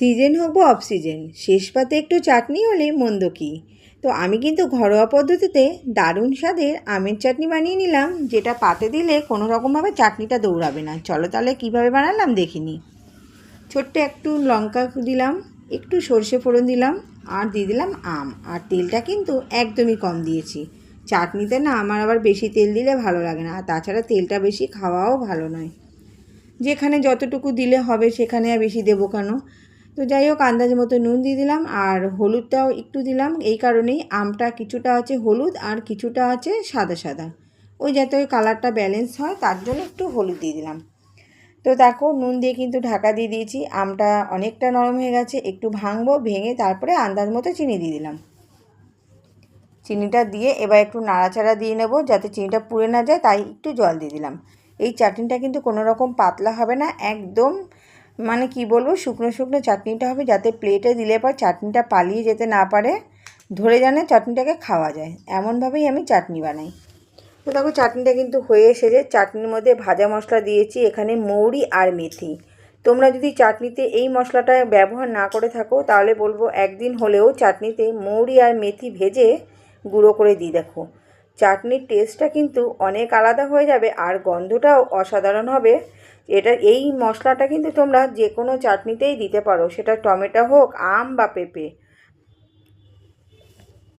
Season হোক বা off season, শেষ পাতে একটু চাটনি হলে মন্দ কী। তো আমি কিন্তু ঘরোয়া পদ্ধতিতে দারুণ স্বাদের আমের চাটনি বানিয়ে নিলাম, যেটা পাতে দিলে কোনো রকমভাবে চাটনিটা দৌড়াবে না। চলো তাহলে কীভাবে বানালাম দেখিনি। ছোট্ট একটু লঙ্কা দিলাম, একটু সর্ষে ফোড়ন দিলাম, আর দিয়ে দিলাম আম। আর তেলটা কিন্তু একদমই কম দিয়েছি। চাটনিতে না আমার আবার বেশি তেল দিলে ভালো লাগে না, আর তাছাড়া তেলটা বেশি খাওয়াও ভালো নয়। যেখানে যতটুকু দিলে হবে সেখানে আর বেশি দেবো কেন। তো যাই হোক, আন্দাজ মতো নুন দিয়ে দিলাম, আর হলুদটাও একটু দিলাম। এই কারণেই আমটা কিছুটা আছে হলুদ আর কিছুটা আছে সাদা সাদা, ওই যাতে ওই কালারটা ব্যালেন্স হয় তার জন্য একটু হলুদ দিয়ে দিলাম। তো দেখো, নুন দিয়ে কিন্তু ঢাকা দিয়ে দিয়েছি। আমটা অনেকটা নরম হয়ে গেছে, একটু ভাঙবো, ভেঙে তারপরে আন্দাজ মতো চিনি দিয়ে দিলাম। চিনিটা দিয়ে এবার একটু নাড়াচাড়া দিয়ে নেব, যাতে চিনিটা পুড়ে না যায়, তাই একটু জল দিয়ে দিলাম। এই চাটনিটা কিন্তু কোনো রকম পাতলা হবে না, একদম মানে কি বলবো, শুকনো শুকনো চাটনিটা হবে, যাতে প্লেটে দিলে পর চাটনিটা পালিয়ে যেতে না পারে, ধরে জানে চাটনিটাকে খাওয়া যায়, এমনভাবেই আমি চাটনি বানাই। তো দেখো, চাটনিটা কিন্তু হয়ে এসেছে। চাটনির মধ্যে ভাজা মশলা দিয়েছি, এখানে মৌরি আর মেথি। তোমরা যদি চাটনিতে এই মশলাটা ব্যবহার না করে থাকো, তাহলে বলবো একদিন হলেও চাটনিতে মৌরি আর মেথি ভেজে গুঁড়ো করে দিয়ে দেখো। চাটনির টেস্টটা কিন্তু অনেক আলাদা হয়ে যাবে, আর গন্ধটাও অসাধারণ হবে। এই মশলাটা কিন্তু তোমরা যে কোনো চাটনিতেই দিতে পারো, সেটা টমেটো হোক, আম বা পেঁপে।